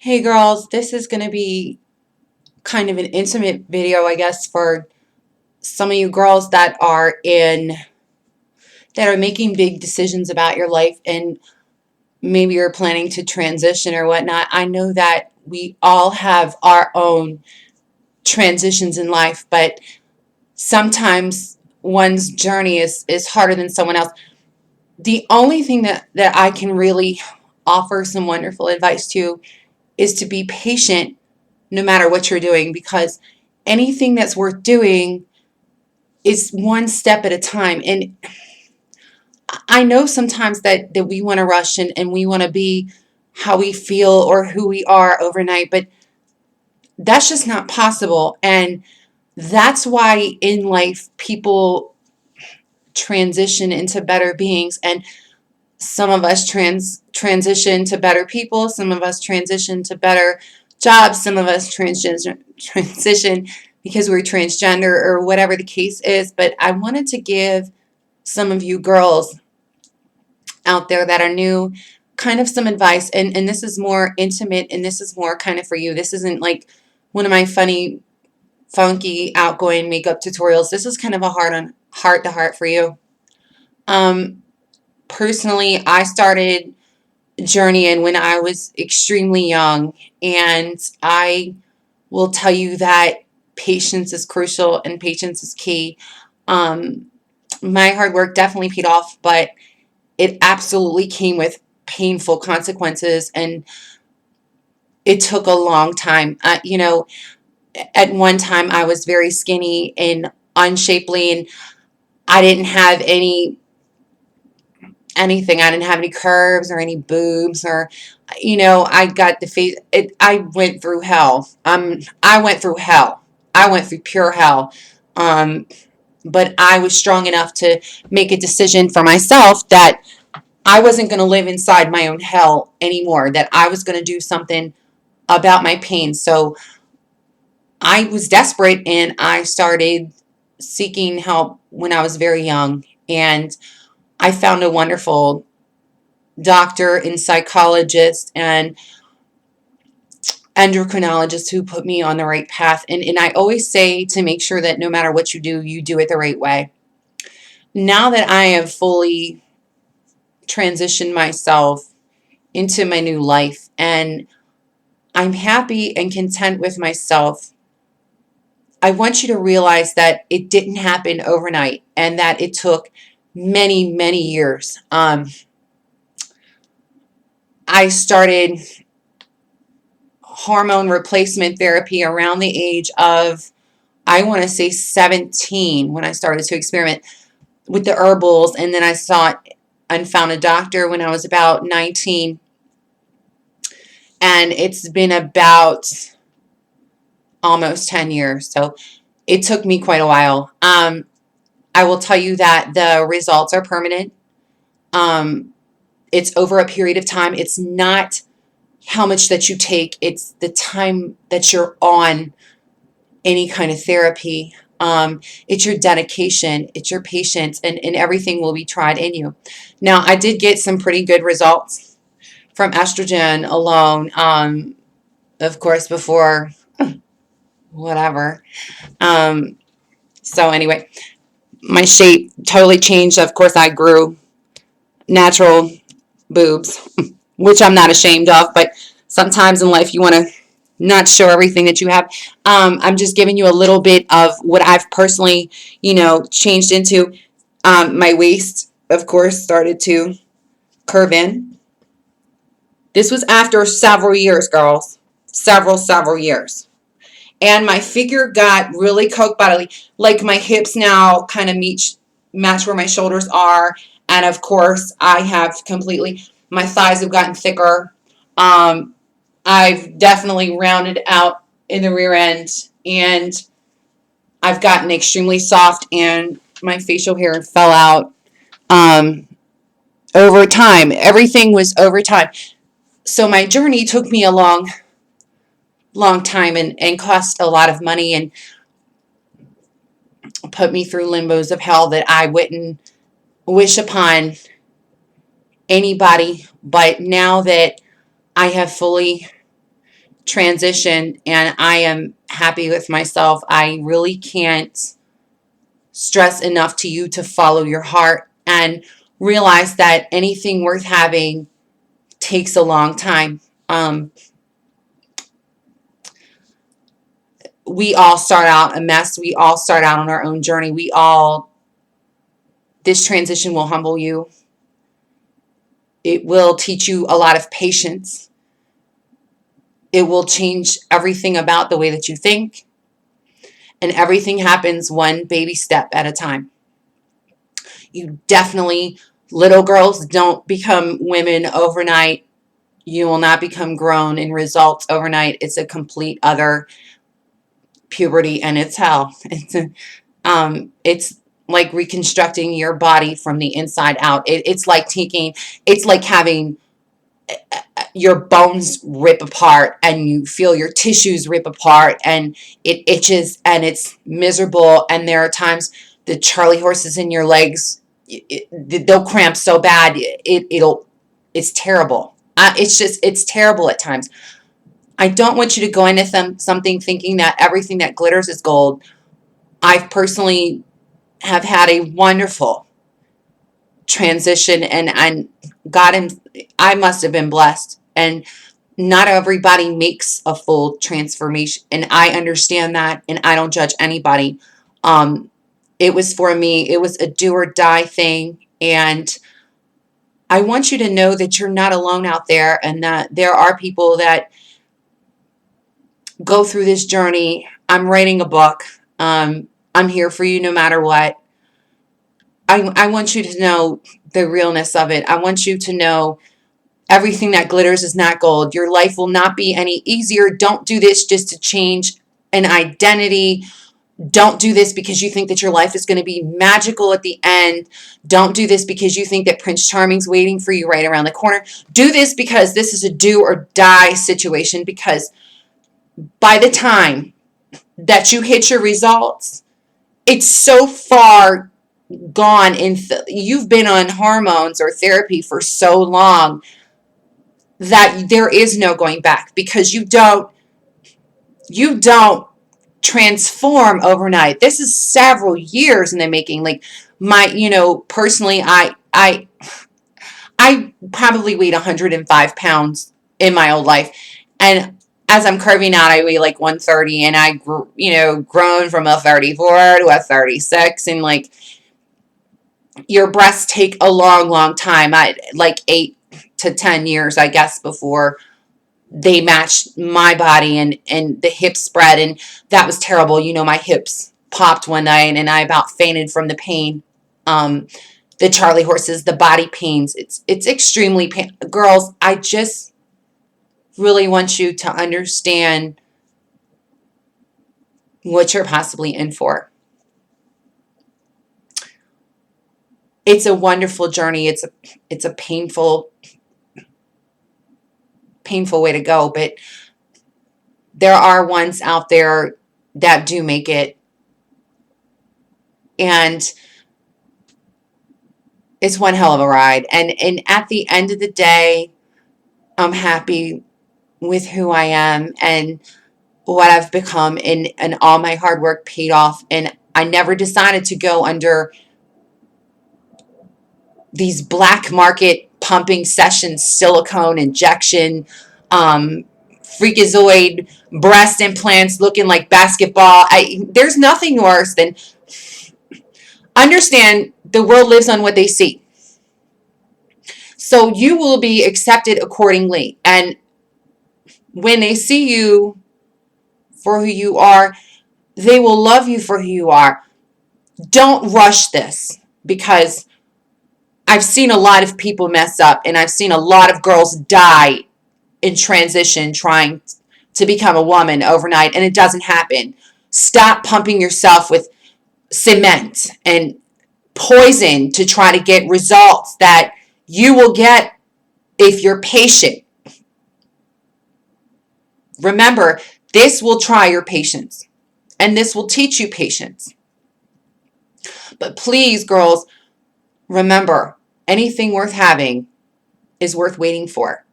Hey girls, this is going to be kind of an intimate video, I guess, for some of you girls that are making big decisions about your life and maybe you're planning to transition or whatnot. I know that we all have our own transitions in life, but sometimes one's journey is harder than someone else. The only thing that I can really offer some wonderful advice to is to be patient no matter what you're doing, because anything that's worth doing is one step at a time. And I know sometimes that we want to rush and we want to be how we feel or who we are overnight, but that's just not possible. And that's why in life people transition into better beings. And some of us transition to better people, some of us transition to better jobs, some of us transition because we're transgender or whatever the case is. But I wanted to give some of you girls out there that are new kind of some advice, and this is more intimate and this is more kind of for you. This isn't like one of my funny, funky, outgoing makeup tutorials. This is kind of a heart to heart for you. Um, Personally, I started journeying when I was extremely young, and I will tell you that patience is crucial and patience is key. Um, my hard work definitely paid off, but it absolutely came with painful consequences, and it took a long time. At one time I was very skinny and unshapely, and I didn't have anything. I didn't have any curves or any boobs or, I got the face. I went through hell. I went through hell. I went through pure hell. Um, but I was strong enough to make a decision for myself that I wasn't going to live inside my own hell anymore, that I was going to do something about my pain. So I was desperate and I started seeking help when I was very young. And I found a wonderful doctor and psychologist and endocrinologist who put me on the right path. And I always say to make sure that no matter what you do it the right way. Now that I have fully transitioned myself into my new life and I'm happy and content with myself, I want you to realize that it didn't happen overnight and that it took many, many years. I started hormone replacement therapy around the age of, I want to say 17, when I started to experiment with the herbals. And then I sought and found a doctor when I was about 19. And it's been about almost 10 years. So it took me quite a while. I will tell you that the results are permanent. Um, it's over a period of time. It's not how much that you take, it's the time that you're on any kind of therapy. It's your dedication, it's your patience, and everything will be tried in you. Now, I did get some pretty good results from estrogen alone, of course, before whatever. Um, so, anyway, my shape totally changed. Of course, I grew natural boobs, which I'm not ashamed of, but sometimes in life you want to not show everything that you have. I'm just giving you a little bit of what I've personally, changed into. My waist, of course, started to curve in. This was after several years, girls. Several years. And my figure got really coke bodily. Like my hips now kind of match where my shoulders are. And of course, I have completely, my thighs have gotten thicker. I've definitely rounded out in the rear end, and I've gotten extremely soft, and my facial hair fell out over time. Everything was over time. So my journey took me a long time and cost a lot of money and put me through limbos of hell that I wouldn't wish upon anybody. But now that I have fully transition and I am happy with myself. I really can't stress enough to you to follow your heart and realize that anything worth having takes a long time. We all start out a mess. We all start out on our own journey. This transition will humble you. It will teach you a lot of patience. It will change everything about the way that you think. And everything happens one baby step at a time. You definitely, little girls don't become women overnight. You will not become grown in results overnight. It's a complete other puberty, and it's hell. It's like reconstructing your body from the inside out. It's like having your bones rip apart and you feel your tissues rip apart and it itches and it's miserable. And there are times the Charlie horses in your legs, they'll cramp so bad. It's terrible. It's terrible at times. I don't want you to go into something thinking that everything that glitters is gold. I've personally have had a wonderful transition and I must have been blessed. And not everybody makes a full transformation. And I understand that and I don't judge anybody. It was for me, it was a do or die thing. And I want you to know that you're not alone out there and that there are people that go through this journey. I'm writing a book. I'm here for you no matter what. I want you to know the realness of it. I want you to know everything that glitters is not gold. Your life will not be any easier. Don't do this just to change an identity. Don't do this because you think that your life is going to be magical at the end. Don't do this because you think that Prince Charming's waiting for you right around the corner. Do this because this is a do or die situation, because by the time that you hit your results, it's so far gone you've been on hormones or therapy for so long that there is no going back, because you don't transform overnight. This is several years in the making. Like personally, I probably weighed 105 pounds in my old life, and as I'm curving out, I weigh like 130, and I grown from a 34 to a 36, and like your breasts take a long, long time. I like 8 to 10 years, I guess, before they matched my body, and the hips spread, and that was terrible. My hips popped one night, and I about fainted from the pain. The Charlie horses, the body pains. It's extremely pain. Girls, I just really want you to understand what you're possibly in for. It's a wonderful journey. It's a painful way to go, but there are ones out there that do make it, and it's one hell of a ride. And at the end of the day, I'm happy with who I am and what I've become, and all my hard work paid off. And I never decided to go under these black market pumping sessions, silicone injection, freakazoid breast implants looking like basketball. There's nothing worse than, understand, the world lives on what they see. So you will be accepted accordingly. And when they see you for who you are, they will love you for who you are. Don't rush this, because I've seen a lot of people mess up, and I've seen a lot of girls die in transition trying to become a woman overnight, and it doesn't happen. Stop pumping yourself with cement and poison to try to get results that you will get if you're patient. Remember, this will try your patience, and this will teach you patience. But please, girls, remember, anything worth having is worth waiting for.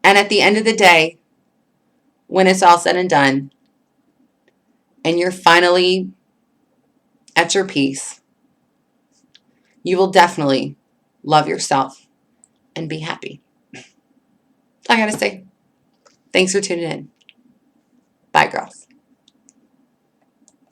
And at the end of the day, when it's all said and done, and you're finally at your peace, you will definitely love yourself and be happy. I gotta say, thanks for tuning in. Bye, girls.